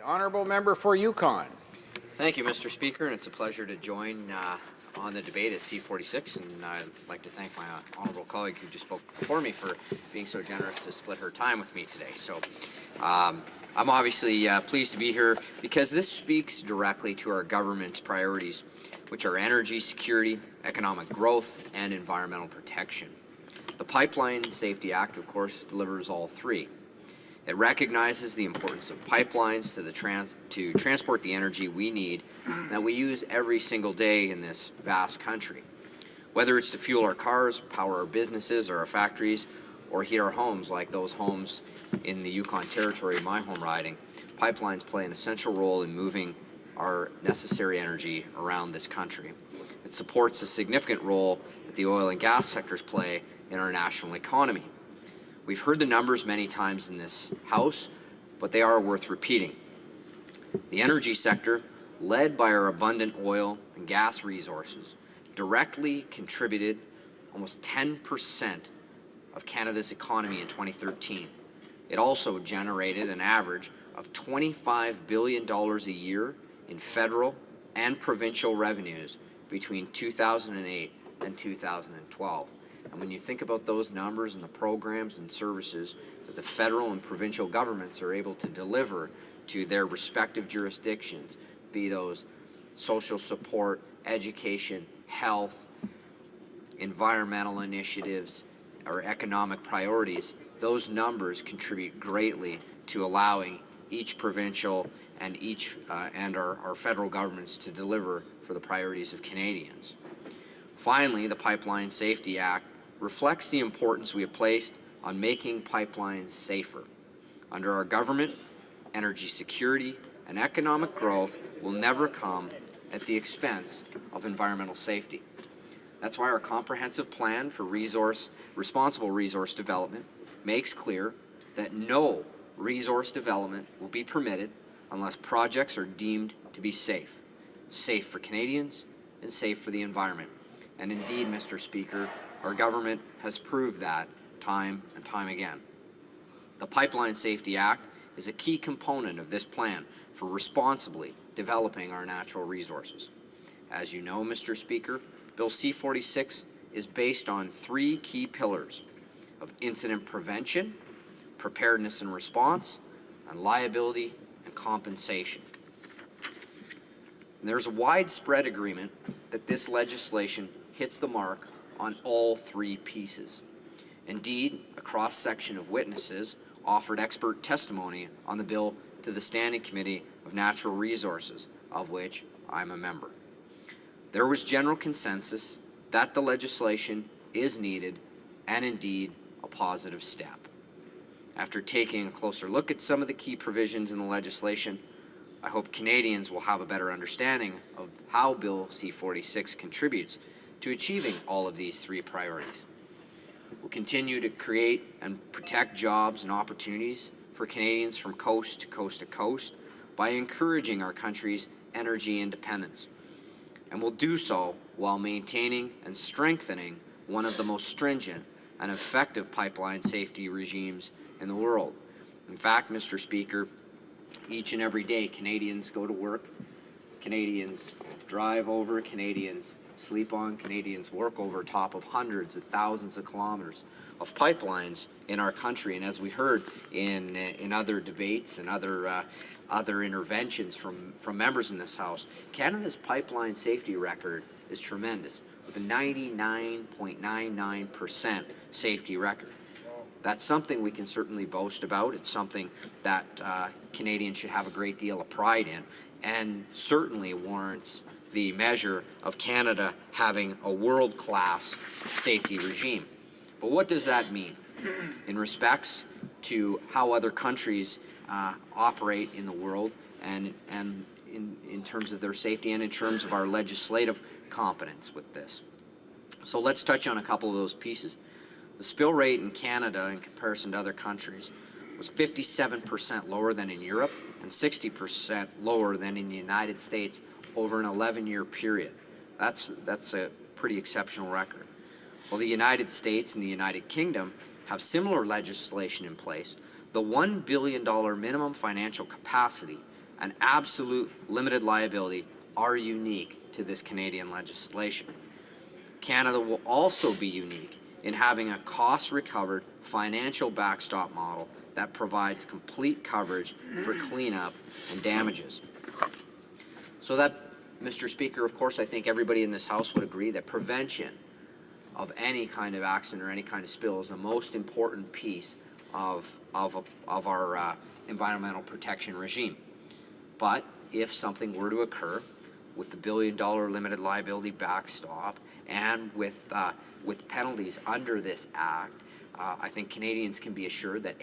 Honourable Member for Yukon. Thank you, Mr. Speaker, and it's a pleasure to join on the debate as C46, and I'd like to thank my honourable colleague who just spoke before me for being so generous to split her time with me today. So I'm obviously pleased to be here because this speaks directly to our government's priorities, which are energy security, economic growth, and environmental protection. The Pipeline Safety Act, of course, delivers all three. It recognizes the importance of pipelines to transport the energy we need that we use every single day in this vast country. Whether it's to fuel our cars, power our businesses or our factories, or heat our homes like those homes in the Yukon Territory, my home riding, pipelines play an essential role in moving our necessary energy around this country. It supports a significant role that the oil and gas sectors play in our national economy. We've heard the numbers many times in this House, but they are worth repeating. The energy sector, led by our abundant oil and gas resources, directly contributed almost 10% of Canada's economy in 2013. It also generated an average of $25 billion a year in federal and provincial revenues between 2008 and 2012. And when you think about those numbers and the programs and services that the federal and provincial governments are able to deliver to their respective jurisdictions, be those social support, education, health, environmental initiatives, or economic priorities, those numbers contribute greatly to allowing each provincial and our federal governments to deliver for the priorities of Canadians. Finally, the Pipeline Safety Act reflects the importance we have placed on making pipelines safer. Under our government, energy security and economic growth will never come at the expense of environmental safety. That's why our comprehensive plan for responsible resource development makes clear that no resource development will be permitted unless projects are deemed to be safe for Canadians and safe for the environment. And indeed, Mr. Speaker, our government has proved that time and time again. The Pipeline Safety Act is a key component of this plan for responsibly developing our natural resources. As you know, Mr. Speaker, Bill C46 is based on three key pillars of incident prevention, preparedness and response, and liability and compensation. And there's a widespread agreement that this legislation hits the mark on all three pieces. Indeed, a cross-section of witnesses offered expert testimony on the bill to the Standing Committee of Natural Resources, of which I'm a member. There was general consensus that the legislation is needed and indeed a positive step. After taking a closer look at some of the key provisions in the legislation, I hope Canadians will have a better understanding of how Bill C46 contributes to achieving all of these three priorities. We'll continue to create and protect jobs and opportunities for Canadians from coast to coast to coast by encouraging our country's energy independence. And we'll do so while maintaining and strengthening one of the most stringent and effective pipeline safety regimes in the world. In fact, Mr. Speaker, each and every day Canadians go to work, Canadians drive over, Canadians sleep on, Canadians work over top of hundreds of thousands of kilometers of pipelines in our country. And as we heard in other debates and other interventions from members in this House, Canada's pipeline safety record is tremendous, with a 99.99% safety record. That's something we can certainly boast about. It's something that Canadians should have a great deal of pride in, and certainly warrants the measure of Canada having a world-class safety regime. But what does that mean in respects to how other countries operate in the world and in terms of their safety and in terms of our legislative competence with this? So let's touch on a couple of those pieces. The spill rate in Canada in comparison to other countries was 57% lower than in Europe and 60% lower than in the United States over an 11-year period. That's a pretty exceptional record. While the United States and the United Kingdom have similar legislation in place, the $1 billion minimum financial capacity and absolute limited liability are unique to this Canadian legislation. Canada will also be unique in having a cost-recovered financial backstop model that provides complete coverage for cleanup and damages. So that, Mr. Speaker, of course, I think everybody in this House would agree that prevention of any kind of accident or any kind of spill is the most important piece of our environmental protection regime. But if something were to occur with the $1 billion limited liability backstop and with penalties under this act, I think Canadians can be assured that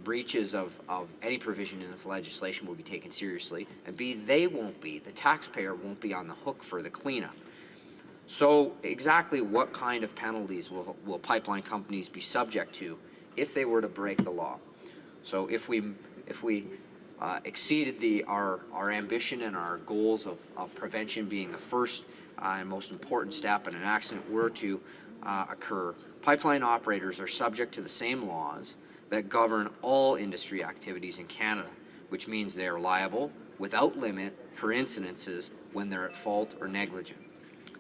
breaches of any provision in this legislation will be taken seriously, and B, the taxpayer won't be on the hook for the cleanup. So exactly what kind of penalties will pipeline companies be subject to if they were to break the law? So if we exceeded our ambition and our goals of prevention being the first and most important step, and an accident were to occur, pipeline operators are subject to the same laws that govern all industry activities in Canada, which means they are liable without limit for incidences when they're at fault or negligent.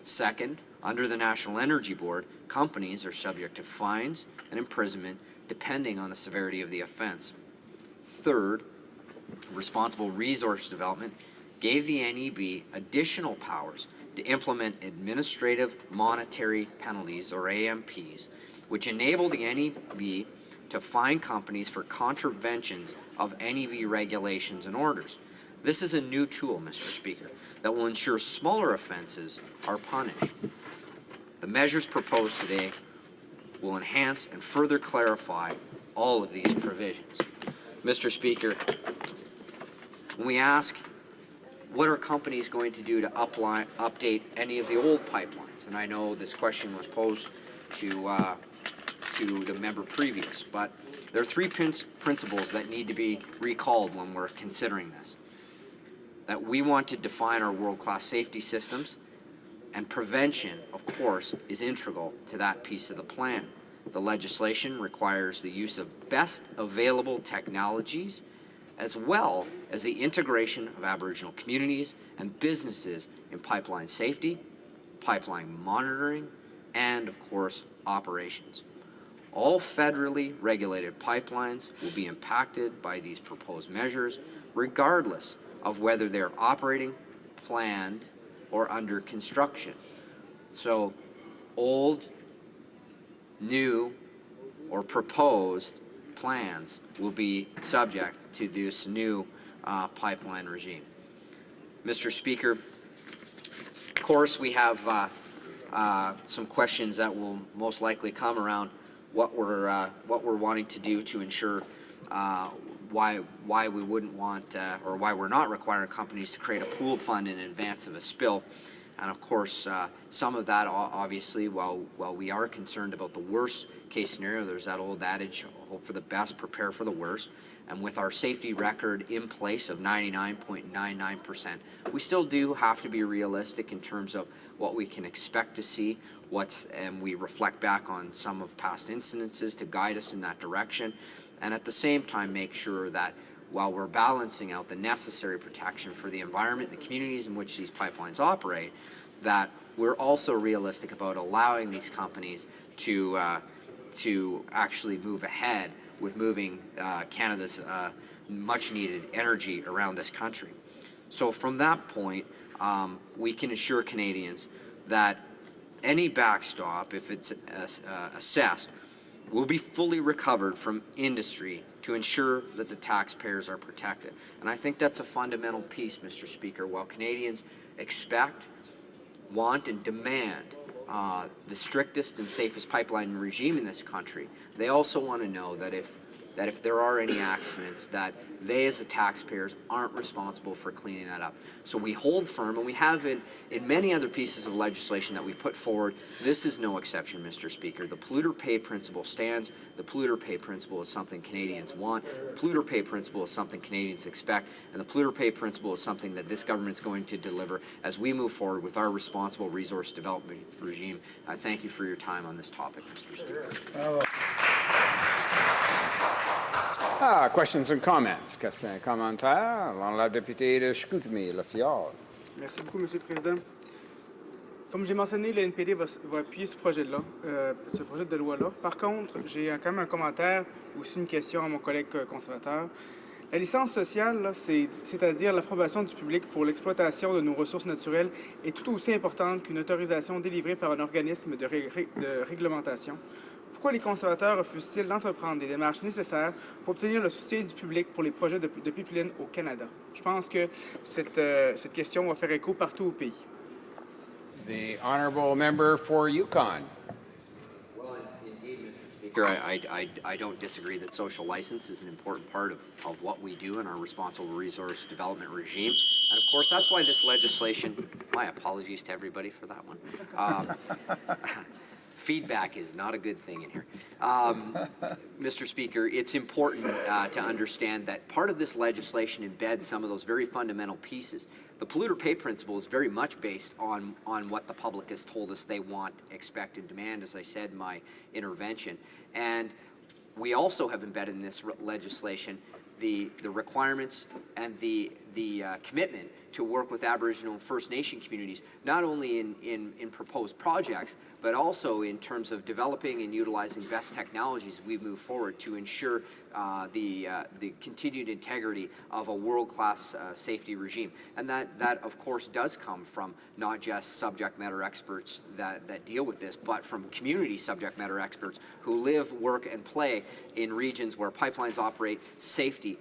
Second, under the National Energy Board, companies are subject to fines and imprisonment depending on the severity of the offense. Third, Responsible Resource Development gave the NEB additional powers to implement administrative monetary penalties, or AMPs, which enable the NEB to fine companies for contraventions of NEB regulations and orders. This is a new tool, Mr. Speaker, that will ensure smaller offenses are punished. The measures proposed today will enhance and further clarify all of these provisions. Mr. Speaker, when we ask what are companies going to do to update any of the old pipelines, and I know this question was posed to the member previous, but there are three principles that need to be recalled when we're considering this. That we want to define our world-class safety systems, and prevention, of course, is integral to that piece of the plan. The legislation requires the use of best available technologies, as well as the integration of Aboriginal communities and businesses in pipeline safety, pipeline monitoring, and, of course, operations. All federally regulated pipelines will be impacted by these proposed measures, regardless of whether they're operating, planned, or under construction. So, old, new, or proposed plans will be subject to this new pipeline regime. Mr. Speaker, of course, we have some questions that will most likely come around what we're wanting to do to ensure why we wouldn't want or why we're not requiring companies to create a pooled fund in advance of a spill. And of course, some of that, obviously, while we are concerned about the worst case scenario, there's that old adage, hope for the best, prepare for the worst. And with our safety record in place of 99.99%, we still do have to be realistic in terms of what we can expect to see, and we reflect back on some of past incidences to guide us in that direction. And at the same time, make sure that while we're balancing out the necessary protection for the environment and the communities in which these pipelines operate, that we're also realistic about allowing these companies to actually move ahead with moving Canada's much-needed energy around this country. So from that point, we can assure Canadians that any backstop, if it's assessed, will be fully recovered from industry to ensure that the taxpayers are protected. And I think that's a fundamental piece, Mr. Speaker. While Canadians expect, want, and demand the strictest and safest pipeline regime in this country, they also want to know that if there are any accidents, that they as the taxpayers aren't responsible for cleaning that up. So we hold firm, and we have in many other pieces of legislation that we put forward. This is no exception, Mr. Speaker. The polluter pay principle stands. The polluter pay principle is something Canadians want. The polluter pay principle is something Canadians expect. And the polluter pay principle is something that this government is going to deliver as we move forward with our responsible resource development regime. I thank you for your time on this topic, Mr. Speaker. Questions and comments? Questions et commentaires? L'honorable député de Chicoutimi-Le-Fjord. Merci beaucoup, Monsieur le Président. Comme j'ai mentionné, le NPD va appuyer ce projet de loi-là. Par contre, j'ai quand même un commentaire ou aussi une question à mon collègue conservateur. La licence sociale, là, c'est-à-dire l'approbation du public pour l'exploitation de nos ressources naturelles, est tout aussi importante qu'une autorisation délivrée par un organisme de réglementation. Pourquoi les conservateurs refusent-ils d'entreprendre des démarches nécessaires pour obtenir le soutien du public pour les projets de pipeline au Canada? Je pense que cette question va faire écho partout au pays. The honourable member for Yukon. Well, indeed, Mr. Speaker, I don't disagree that social license is an important part of what we do in our responsible resource development regime. And of course, that's why this legislation, my apologies to everybody for that one. Feedback is not a good thing in here. Mr. Speaker, it's important to understand that part of this legislation embeds some of those very fundamental pieces. The polluter pay principle is very much based on what the public has told us they want, expect, and demand, as I said in my intervention. And we also have embedded in this legislation the requirements and the commitment to work with Aboriginal and First Nation communities, not only in proposed projects, but also in terms of developing and utilizing best technologies as we move forward to ensure the continued integrity of a world-class safety regime. And that, of course, does come from not just subject matter experts that deal with this, but from community subject matter experts who live, work, and play in regions where pipelines operate safely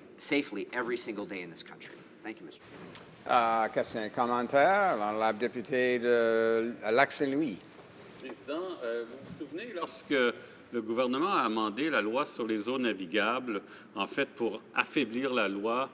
every single day in this country. Thank you, Mr. President. Questions et commentaires? L'honorable député de Lac-Saint-Louis. Président, vous vous souvenez lorsque le gouvernement a amendé la loi sur les eaux navigables, en fait, pour affaiblir la loi.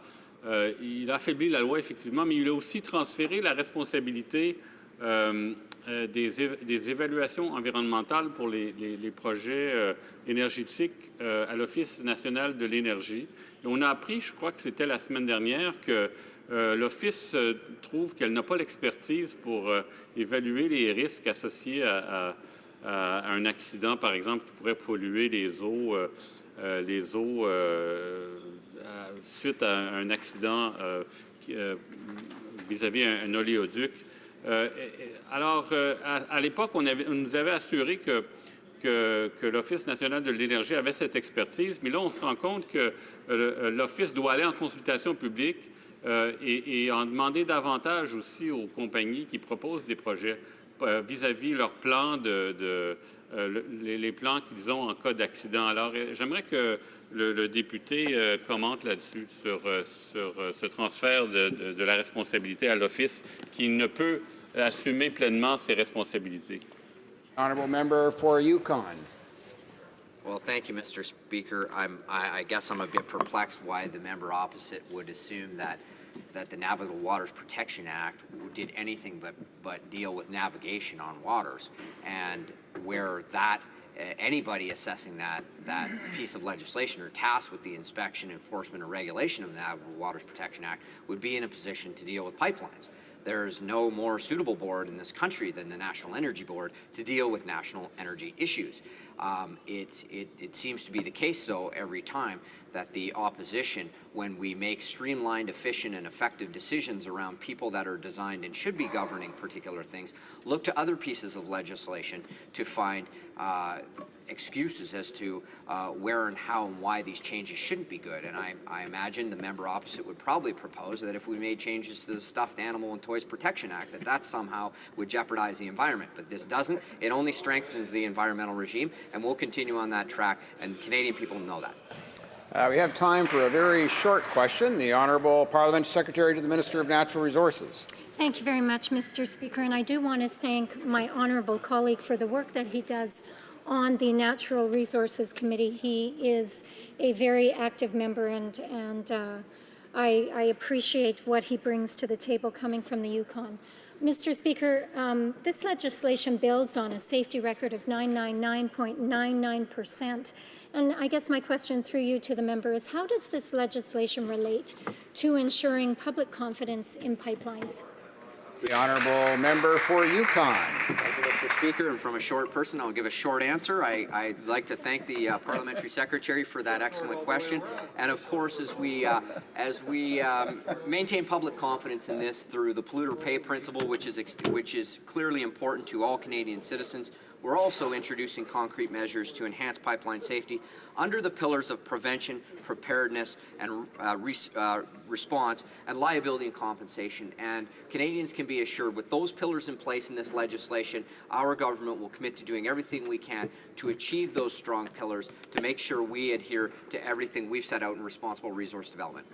Il a affaibli la loi, effectivement, mais il a aussi transféré la responsabilité des évaluations environnementales pour les projets énergétiques à l'Office national de l'énergie. Et on a appris, je crois que c'était la semaine dernière, que l'Office trouve qu'elle n'a pas l'expertise pour évaluer les risques associés à un accident, par exemple, qui pourrait polluer les eaux suite à un accident vis-à-vis un oléoduc. Alors, à l'époque, on nous avait assuré que l'Office national de l'énergie avait cette expertise, mais là, on se rend compte que l'Office doit aller en consultation publique et en demander davantage aussi aux compagnies qui proposent des projets vis-à-vis leurs plans, les plans qu'ils ont en cas d'accident. Alors, j'aimerais que le député commente là-dessus sur ce transfert de la responsabilité à l'Office qui ne peut assumer pleinement ses responsabilités. Honourable member for Yukon. Well, thank you, Mr. Speaker. I guess I'm a bit perplexed why the member opposite would assume that the Navigable Waters Protection Act did anything but deal with navigation on waters, and where anybody assessing that piece of legislation or tasked with the inspection, enforcement, or regulation of the Navigable Waters Protection Act would be in a position to deal with pipelines. There's no more suitable board in this country than the National Energy Board to deal with national energy issues. It seems to be the case, though, every time that the opposition, when we make streamlined, efficient, and effective decisions around people that are designed and should be governing particular things, look to other pieces of legislation to find excuses as to where and how and why these changes shouldn't be good. And I imagine the member opposite would probably propose that if we made changes to the Stuffed Animal and Toys Protection Act, that somehow would jeopardize the environment. But this doesn't. It only strengthens the environmental regime, and we'll continue on that track, and Canadian people know that. We have time for a very short question. The Honourable Parliamentary Secretary to the Minister of Natural Resources. Thank you very much, Mr. Speaker, and I do want to thank my honourable colleague for the work that he does on the Natural Resources Committee. He is a very active member, and I appreciate what he brings to the table coming from the Yukon. Mr. Speaker, this legislation builds on a safety record of 999.99%. And I guess my question through you to the member is, how does this legislation relate to ensuring public confidence in pipelines? The honourable member for Yukon. Thank you, Mr. Speaker, and from a short person, I'll give a short answer. I'd like to thank the parliamentary secretary for that excellent question, and of course, as we maintain public confidence in this through the polluter pay principle, which is clearly important to all Canadian citizens, we're also introducing concrete measures to enhance pipeline safety under the pillars of prevention, preparedness, and response, and liability and compensation. And Canadians can be assured, with those pillars in place in this legislation, our government will commit to doing everything we can to achieve those strong pillars to make sure we adhere to everything we've set out in responsible resource development.